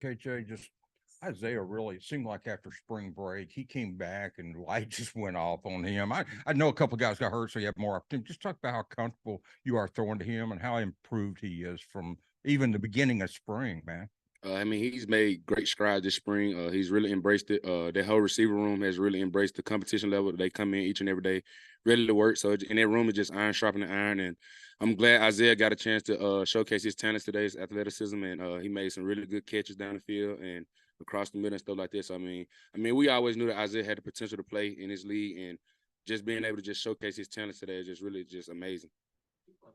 KJ, just Isaiah really seemed like after spring break, he came back and light just went off on him. I know a couple of guys got hurt, so you have more opportunity. Just talk about how comfortable you are throwing to him and how improved he is from even the beginning of spring, man. I mean, he's made great strides this spring. He's really embraced it. That whole receiver room has really embraced the competition level. They come in each and every day, ready to work. So in that room is just iron sharpening iron. And I'm glad Isaiah got a chance to showcase his talents today, his athleticism, and he made some really good catches down the field and across the middle and stuff like this. I mean, we always knew that Isaiah had the potential to play in his league, and just being able to just showcase his talents today is just really just amazing.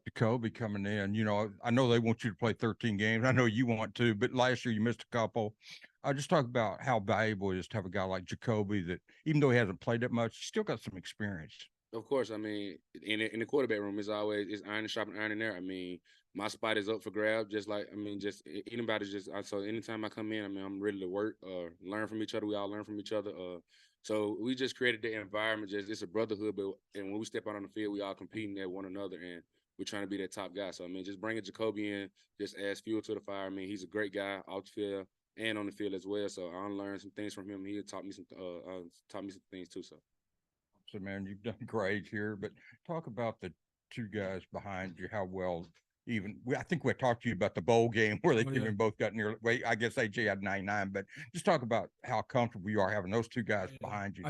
Jacoby coming in, I know they want you to play 13 games. I know you want to, but last year you missed a couple. I just talk about how valuable it is to have a guy like Jacoby that, even though he hasn't played that much, he's still got some experience. Of course, I mean, in the quarterback room, it's iron and sharpening iron in there. I mean, my spot is up for grab. Just like just anybody. So anytime I come in, I'm ready to work, learn from each other. We all learn from each other. So we just created the environment. Just it's a brotherhood, but and when we step out on the field, we all competing at one another, and we're trying to be that top guy. So just bringing Jacoby in just adds fuel to the fire. I mean, he's a great guy off the field and on the field as well. So I learned some things from him. He taught me some things too. So. So, man, you've done great here, but talk about the two guys behind you, how well I think we talked to you about the bowl game where they Oh, yeah. both got near. Wait, I guess AJ had 99, but just talk about how comfortable you are having those two guys Yeah, behind you.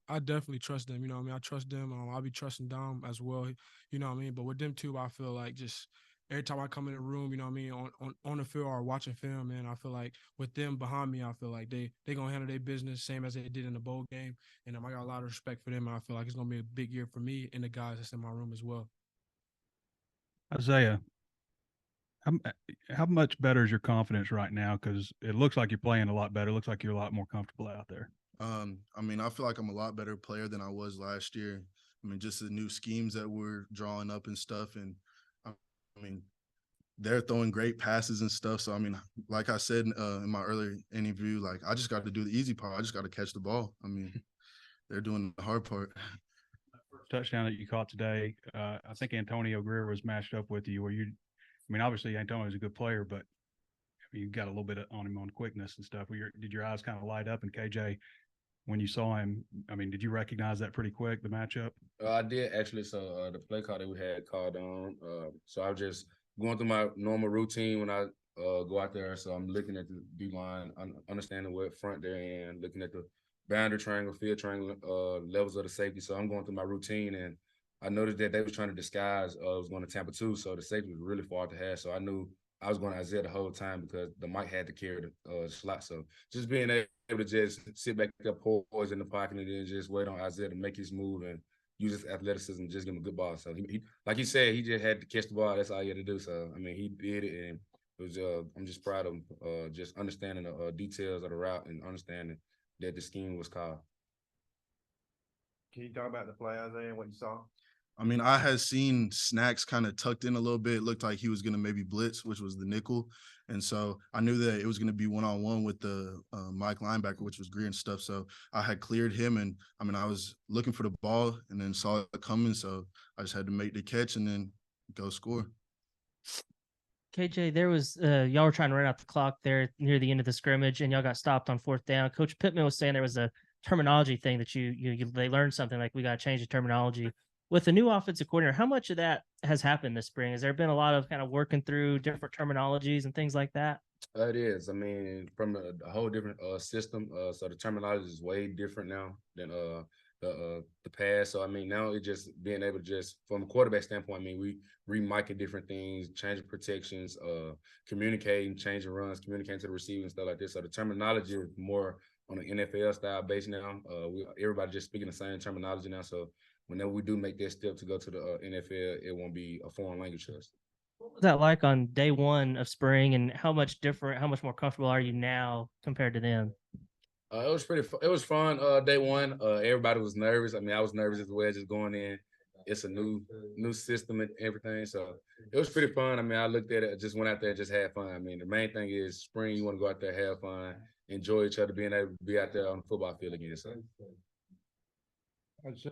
I definitely trust them. You know what I mean? I trust them. I'll be trusting Dom as well. You know what I mean? But with them two, I feel like just every time I come in the room, you know what I mean, on the field or watching film, man, I feel like with them behind me, I feel like they gonna handle their business same as they did in the bowl game. And I got a lot of respect for them. And I feel like it's gonna be a big year for me and the guys that's in my room as well. Isaiah, how, how much better is your confidence right now? Because it looks like you're playing a lot better. It looks like you're a lot more comfortable out there. I mean, I feel like I'm a lot better player than I was last year. I mean, just the new schemes that we're drawing up and stuff. And I mean, they're throwing great passes and stuff. So, I mean, like I said in my earlier interview, like I just got to do the easy part. I just got to catch the ball. I mean, they're doing the hard part. Touchdown that you caught today, I think Antonio Greer was matched up with you. I mean, obviously Antonio's a good player, but you got a little bit on him on quickness and stuff. Did your eyes kind of light up? And KJ, when you saw him, I mean, did you recognize that pretty quick, the matchup? I did actually. So the play call that we had called on. So I was just going through my normal routine when I go out there. So I'm looking at the D line, understanding what front they're in, looking at the boundary triangle, field triangle, levels of the safety. So I'm going through my routine, and I noticed that they was trying to disguise. I was going to Tampa 2, so the safety was really far to have. So I knew I was going to Isaiah the whole time because the Mike had to carry the slot. So just being able to just sit back up, poise in the pocket, and then just wait on Isaiah to make his move and use his athleticism, just give him a good ball. So he like he said, he just had to catch the ball. That's all he had to do. So I mean, he did it, and it was. I'm just proud of him, just understanding the details of the route and understanding that the scheme was called. Can you talk about the play, Isaiah, and what you saw? I mean, I had seen Snacks kind of tucked in a little bit. It looked like he was going to maybe blitz, which was the nickel. And so I knew that it was going to be one-on-one with the Mike linebacker, which was Greer and stuff. So I had cleared him. And, I mean, I was looking for the ball and then saw it coming. So I just had to make the catch and then go score. KJ, there was y'all were trying to run out the clock there near the end of the scrimmage, and y'all got stopped on fourth down. Coach Pittman was saying there was a terminology thing that they learned something like we got to change the terminology. With the new offensive coordinator, how much of that has happened this spring? Has there been a lot of kind of working through different terminologies and things like that? It is. I mean, from a whole different system. So the terminology is way different now than the past. So I mean, now it's just being able to just from a quarterback standpoint. I mean, we remiking different things, changing protections, communicating, changing runs, communicating to the receiver and stuff like this. So the terminology is more on an NFL style base now. Everybody just speaking the same terminology now. So whenever we do make that step to go to the NFL, it won't be a foreign language to us. What was that like on day one of spring, and how much different, how much more comfortable are you now compared to then? It was it was fun. Day one, everybody was nervous. I mean, I was nervous as well, just going in. It's a new system and everything, so it was pretty fun. I mean, I looked at it, just went out there, and just had fun. I mean, the main thing is spring. You want to go out there, have fun, enjoy each other, being able to be out there on the football field again. So. I'd say,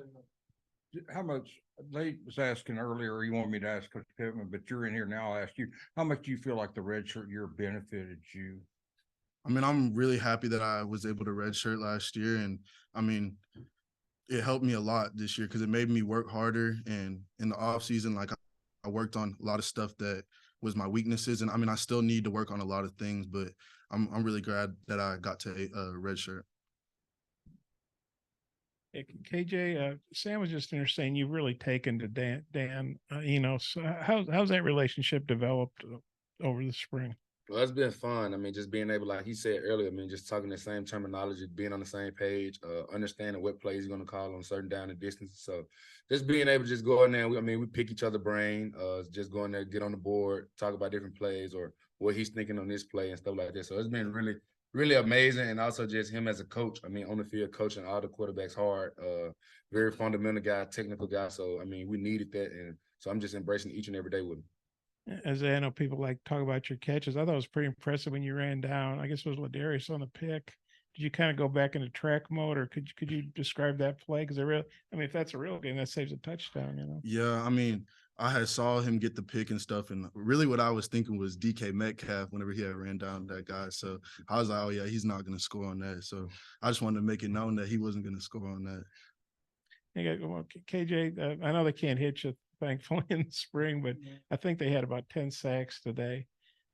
how much they was asking earlier, you want me to ask Coach Pittman, but you're in here now. I'll ask you, how much do you feel like the redshirt year benefited you? I mean, I'm really happy that I was able to redshirt last year, and I mean, it helped me a lot this year because it made me work harder. And in the off season, like I worked on a lot of stuff that was my weaknesses, and I mean, I still need to work on a lot of things, but I'm really glad that I got to redshirt. Hey, KJ, Sam was just in there saying you've really taken to Dan. So how's that relationship developed over the spring? Well, it's been fun. I mean, just being able, like he said earlier, I mean, just talking the same terminology, being on the same page, understanding what plays he's going to call on certain down and distances. So just being able to just go in there, we pick each other brain, just go in there, get on the board, talk about different plays or what he's thinking on this play and stuff like that. So it's been really, really amazing. And also just him as a coach. I mean, on the field, coaching all the quarterbacks hard, very fundamental guy, technical guy. So, I mean, we needed that. And so I'm just embracing each and every day with him. As I know people like talk about your catches, I thought it was pretty impressive when you ran down. I guess it was Ladarius on the pick. Did you kind of go back into track mode, or could you describe that play? Because if that's a real game, that saves a touchdown. Yeah, I mean, I had saw him get the pick and stuff, and really what I was thinking was DK Metcalf whenever he had ran down that guy. So I was like, oh yeah, he's not going to score on that. So I just wanted to make it known that he wasn't going to score on that. Well, KJ, I know they can't hit you, thankfully, in the spring, but I think they had about 10 sacks today.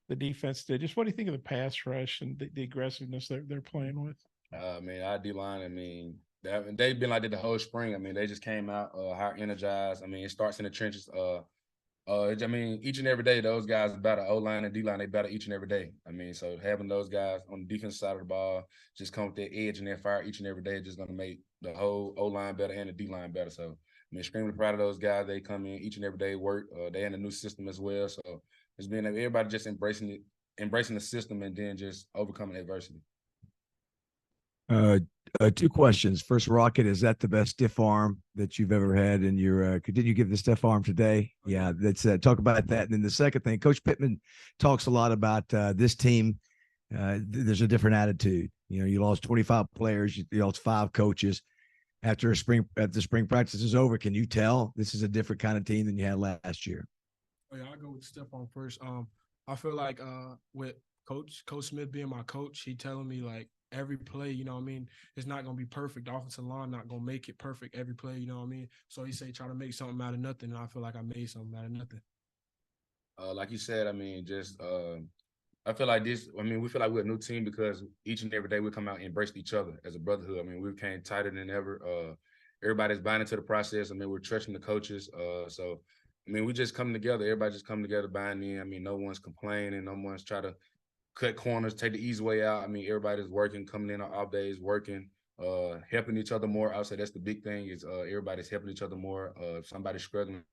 The defense did. Just what do you think of the pass rush and the aggressiveness they're playing with? Our D-line, I mean, they've been like that the whole spring. I mean, they just came out how energized. I mean, it starts in the trenches. I mean, each and every day, those guys battle O-line and D-line. They battle each and every day. I mean, so having those guys on the defense side of the ball just come with their edge and their fire each and every day is just going to make the whole O-line better and the D-line better. So, I mean, extremely proud of those guys. They come in each and every day, work. They in a new system as well. So it's been everybody just embracing the system and then just overcoming adversity. Two questions. First, Rocket, is that the best stiff arm that you've ever had in your did you give the stiff arm today? Yeah, let's talk about that. And then the second thing, Coach Pittman talks a lot about this team. There's a different attitude. You lost 25 players, you lost 5 coaches after spring practice is over. Can you tell this is a different kind of team than you had last year? Oh, yeah, I'll go with stiff arm first. I feel like with Coach Smith being my coach, he telling me like every play, it's not going to be perfect. The offensive line not going to make it perfect every play, So he say try to make something out of nothing, and I feel like I made something out of nothing. Like you said, I mean, just I feel like this. I mean, we feel like we're a new team because each and every day we come out and embrace each other as a brotherhood. I mean, we came tighter than ever. Everybody's buying into the process. I mean, we're trusting the coaches. So, I mean, we just come together. Everybody just come together, buying in. I mean, no one's complaining. No one's trying to cut corners, take the easy way out. I mean, everybody's working, coming in on off days, working, helping each other more. I would say that's the big thing is everybody's helping each other more. If somebody's struggling,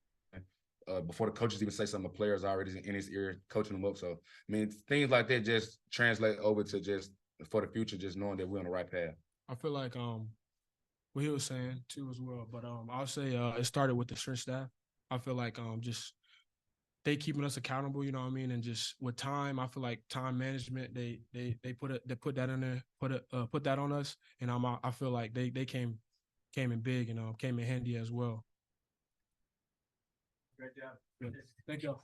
before the coaches even say something, the players already in his ear coaching them up. So, I mean, things like that just translate over to just for the future, just knowing that we're on the right path. I feel like what he was saying too as well, but I'll say it started with the strength staff. I feel like just they keeping us accountable, and just with time, I feel like time management, they put that in there, put that on us, and I feel like they came in big, came in handy as well. Great job. Good. Thank you.